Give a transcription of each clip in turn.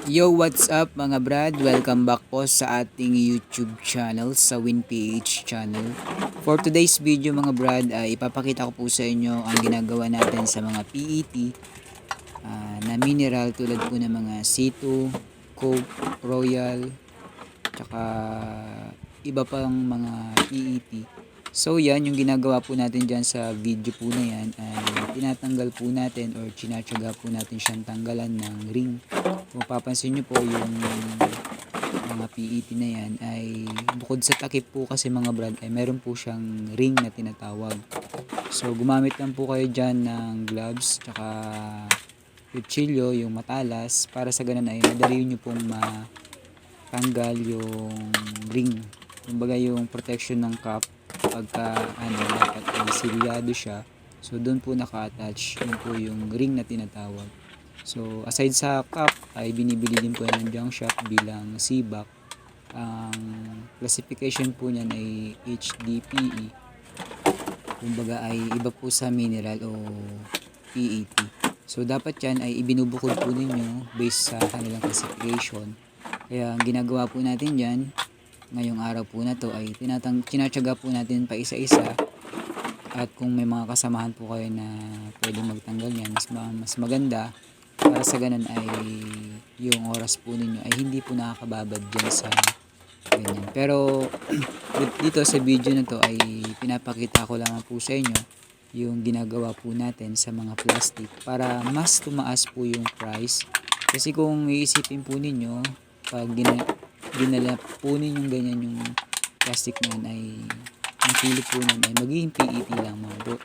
Yo, what's up mga brad? Welcome back po sa ating YouTube channel, sa WinPH channel. For today's video mga brad, ipapakita ko po sa inyo ang ginagawa natin sa mga PET na mineral tulad po ng mga C2, Coke, Royal, tsaka iba pang mga PET. So yan, yung ginagawa po natin dyan sa video po na yan ay tinatanggal po natin or chinatsaga po natin siyang tanggalan ng ring. Kung papansin nyo po yung mga PET na yan ay bukod sa takip po kasi mga brad ay meron po siyang ring na tinatawag. So gumamit lang po kayo dyan ng gloves tsaka kutsilyo, yung matalas, para sa ganun ay madali nyo pong matanggal yung ring. Kumbaga yung protection ng cup pagka dapat ay silyado siya. So doon po naka-attach yun po yung ring na tinatawag. So aside sa cup ay binibili din po yan ng junk shop bilang C-back. Ang classification po niyan ay HDPE. Kumbaga ay iba po sa mineral o PET. So dapat yan ay ibinubukod po ninyo based sa kanilang classification. Kaya ang ginagawa po natin dyan ngayong araw po na to ay tinatsaga po natin pa isa-isa, at kung may mga kasamahan po kayo na pwedeng magtanggal yan, mas maganda para sa ganun ay yung oras po ninyo ay hindi po nakakababad dyan sa ganyan. Pero dito sa video na to ay pinapakita ko lamang po sa inyo yung ginagawa po natin sa mga plastic para mas tumaas po yung price. Kasi kung iisipin po ninyo, pag dinala po ninyong ganyan yung plastic na yan ay ang kilo po nun ay magiging PET lang mga bro.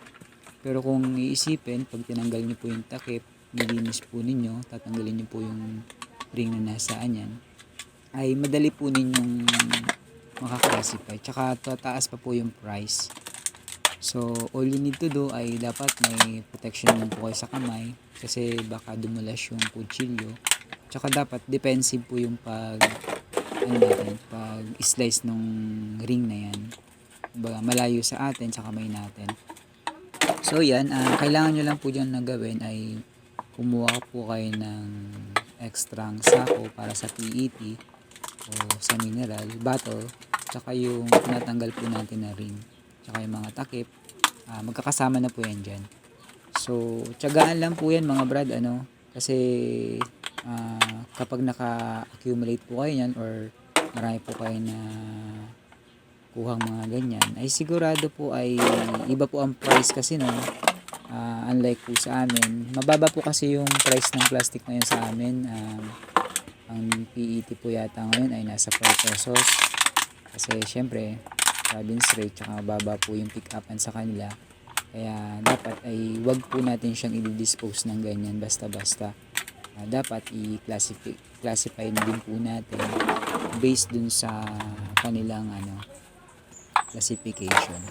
Pero kung iisipin, pag tinanggal nyo po yung takip, nilinis po ninyo, tatanggalin nyo po yung ring na nasaan yan, ay madali po ninyong makaklasify. Tsaka tataas pa po yung price. So all you need to do ay dapat may protection lang po kayo sa kamay kasi baka dumulas yung kutsilyo. Tsaka dapat defensive po yung pag slice nung ring na yan, malayo sa atin sa kamay natin. So yan, kailangan nyo lang po dyan na gawin ay kumuha po kayo ng extrang sako para sa PET o sa mineral bottle, tsaka yung tinatanggal po natin na ring, tsaka yung mga takip, magkakasama na po yan dyan. So tiyagaan lang po yan mga brad, kasi kapag naka-accumulate po kayo yan or marami po kayo na kuhang mga ganyan, ay sigurado po ay iba po ang price kasi unlike po sa amin, mababa po kasi yung price ng plastic ngayon sa amin. Ang PET po yata ngayon ay nasa 4 pesos kasi syempre province rate, tsaka mababa po yung pick upan sa kanila. Kaya dapat ay wag po natin siyang i-dispose ng ganyan basta-basta. Dapat i-classify na din po natin based dun sa kanilang classification.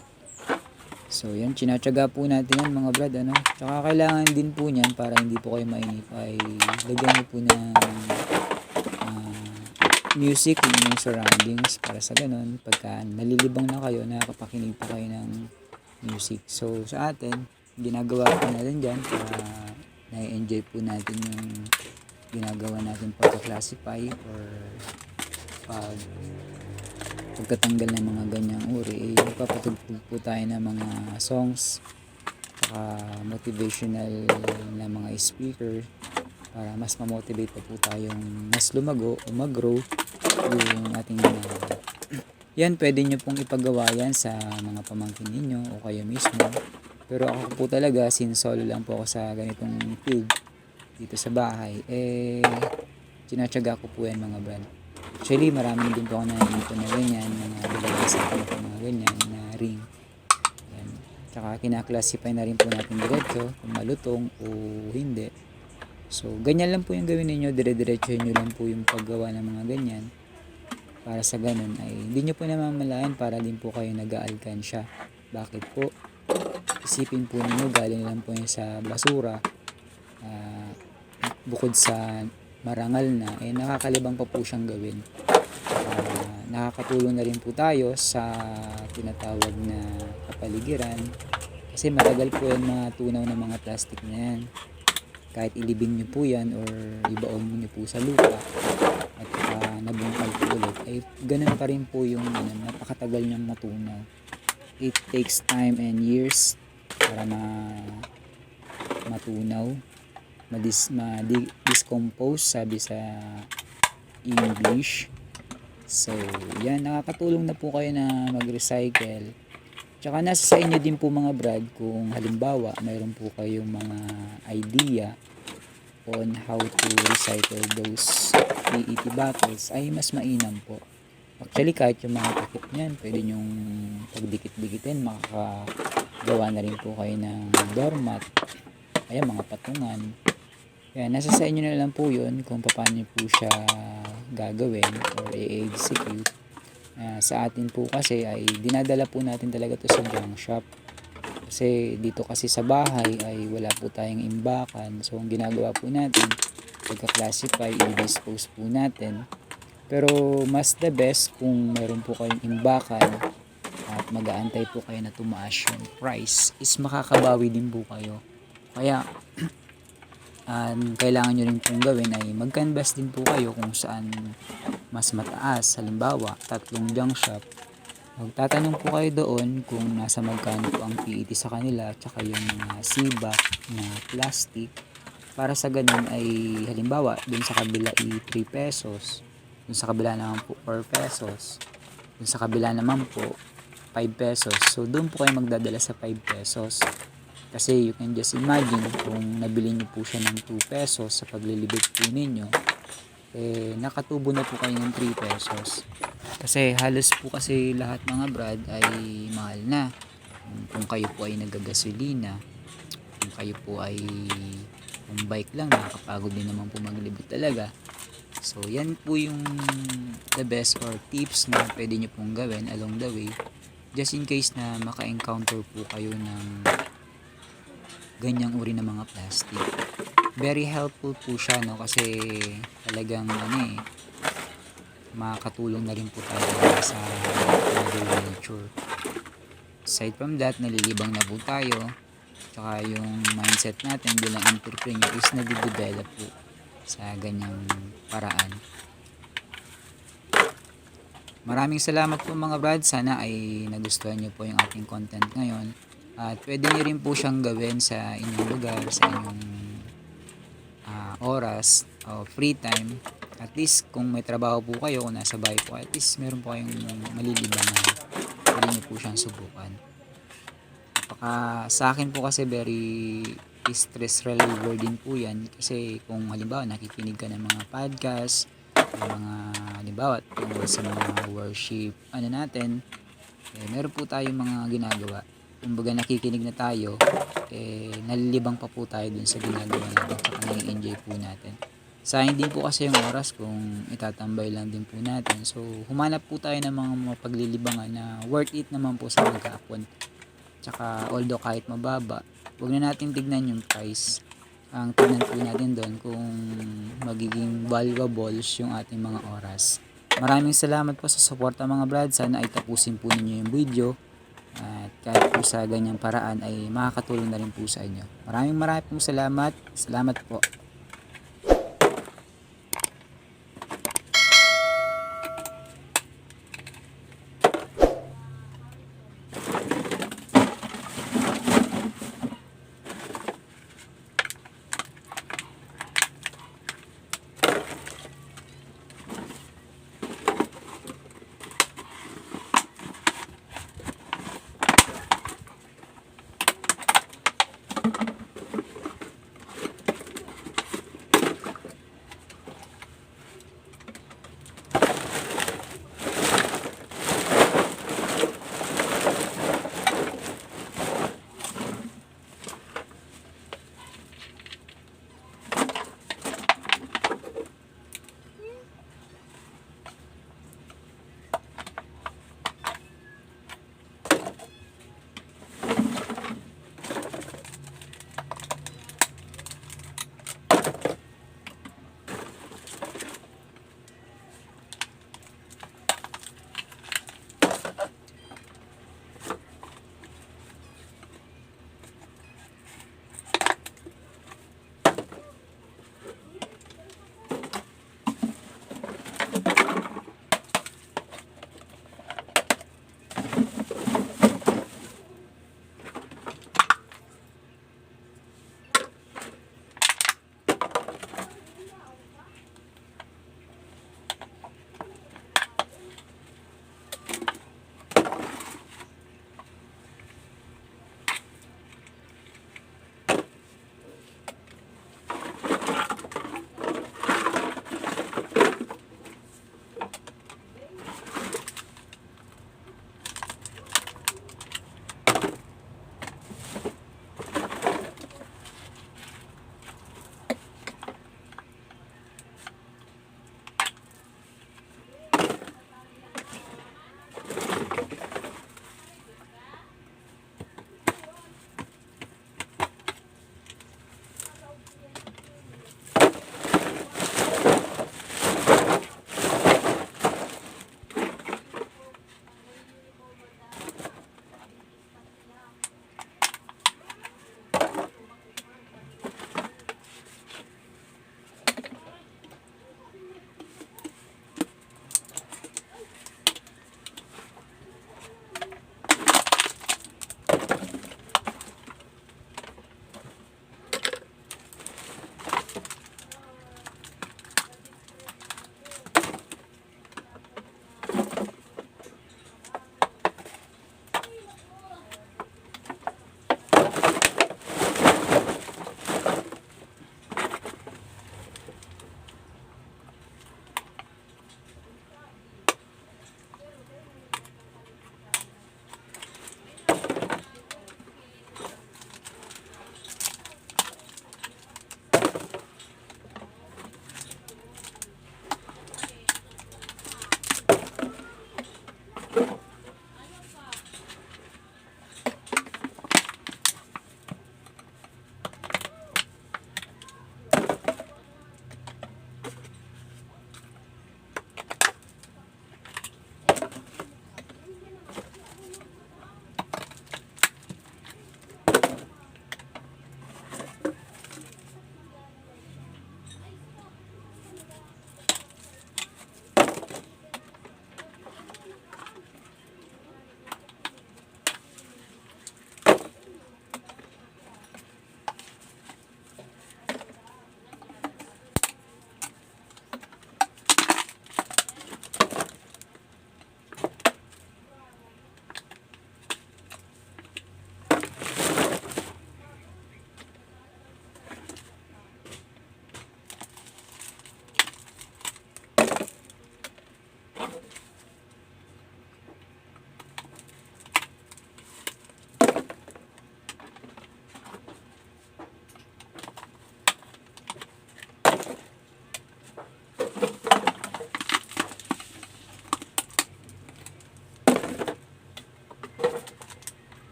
So yan, chinatsaga po natin yan mga brad, tsaka kailangan din po niyan para hindi po kayo mainip ay lagyan niyo po ng music in yung surroundings para sa ganun pagka nalilibang na kayo, nakakapakinig po kayo ng music. So sa atin, ginagawa po natin dyan para na-enjoy po natin yung ginagawa natin pagka-classify or pagkatanggal ng mga ganyang uri. Nagpapatugtog po tayo ng mga songs saka motivational na mga speaker para mas ma-motivate pa po tayong mas lumago o mag-grow yung ating ginagawa. Yan, pwede nyo pong ipagawa yan sa mga pamangkin ninyo o kayo mismo. Pero ako po talaga, since solo lang po ako sa ganitong field dito sa bahay, tinatsaga ko po yan mga brand. Actually, maraming din po ako nakikita na ganyan, mga nilagay sa akin po mga ganyan na ring. Yan. Tsaka kinaklasify na rin po natin diretso kung malutong o hindi. So, ganyan lang po yung gawin ninyo, dire-diretso nyo lang po yung paggawa ng mga ganyan. Para sa ganun ay hindi nyo po namamalayan para din po kayo nag-aalkansya. Bakit po? Isipin po ninyo, galing lang po yun sa basura. Bukod sa marangal na, nakakalibang pa po siyang gawin. Nakakatulong na rin po tayo sa tinatawag na kapaligiran kasi matagal po yung matunaw ng mga plastic na yan. kahit ilibing nyo po yan or ibaon nyo po sa lupa at nabungkal po ulit, ay ganun pa rin po yung napakatagal niyang matunaw. It takes time and years para matunaw, ma-decompose sabi sa English. So yan, nakakatulong na po kayo na mag-recycle. Tsaka nasa sa inyo din po mga brad kung halimbawa mayroon po kayong mga idea on how to recycle those PET bottles, ay mas mainam po. Actually kahit yung mga takip niyan pwede nyong pagdikit-dikitin, makakagawa na rin po kayo ng doormat, ayan, mga patungan. Yan, nasa sa inyo na lang po yun kung paano po siya gagawin or i-execute. Sa atin po kasi ay dinadala po natin talaga to sa junk shop. Kasi dito kasi sa bahay ay wala po tayong imbakan. So ang ginagawa po natin, pagka-classify, i-dispose po natin. Pero mas the best kung meron po kayong imbakan at mag-aantay po kayo na tumaas yung price, is makakabawi din po kayo. Kaya kailangan nyo rin pong gawin ay mag-canvas din po kayo kung saan mas mataas. Halimbawa 3 junk shop, magtatanong po kayo doon kung nasa magkano po ang PET sa kanila, tsaka yung seaback na plastic, para sa ganun ay halimbawa dun sa kabila ay 3 pesos, dun sa kabila naman po 4 pesos, dun sa kabila naman po 5 pesos. So doon po kayo magdadala sa 5 pesos. Kasi you can just imagine kung nabili nyo po siya ng 2 pesos sa paglilibig po ninyo, nakatubo na po kayo ng 3 pesos. Kasi halos po kasi lahat mga brad ay mahal na. Kung kayo po ay nagagasolina, kung kayo po ay kung bike lang, nakakapagod din naman po maglibig talaga. So yan po yung the best or tips na pwede nyo pong gawin along the way, just in case na maka-encounter po kayo ng ganyang uri ng mga plastic. Very helpful po siya, no, kasi talagang makakatulong na rin po tayo sa mother nature. Aside from that, nalilibang na po tayo, tsaka yung mindset natin bilang entrepreneur is nadidevelop po sa ganyang paraan. Maraming salamat po mga brad, sana ay nagustuhan nyo po yung ating content ngayon. At pwede nyo rin po siyang gawin sa inyong lugar, sa inyong oras o free time. At least kung may trabaho po kayo, kung nasa bahay po, at least meron po kayong malilibang na pwede nyo po siyang subukan. Sa akin po kasi very stress reliever din po yan. Kasi kung halimbawa nakikinig ka ng mga podcast, mga halimbawa tungkol sa mga worship natin, meron po tayong mga ginagawa. Kumbaga nakikinig na tayo, nalilibang pa po tayo dun sa ginagawa natin, saka nai-enjoy po natin. Sayang din po kasi yung oras kung itatambay lang din po natin. So humanap po tayo ng mga paglilibangan na worth it naman po sa magkakapon. Tsaka although kahit mababa, huwag na natin tignan yung price. Ang tignan po natin doon kung magiging valuables yung ating mga oras. Maraming salamat po sa suporta mga brad. Sana ay tapusin po ninyo yung video. At kahit po sa ganyang paraan ay makakatulong na rin po sa inyo. Maraming pong salamat. Salamat po.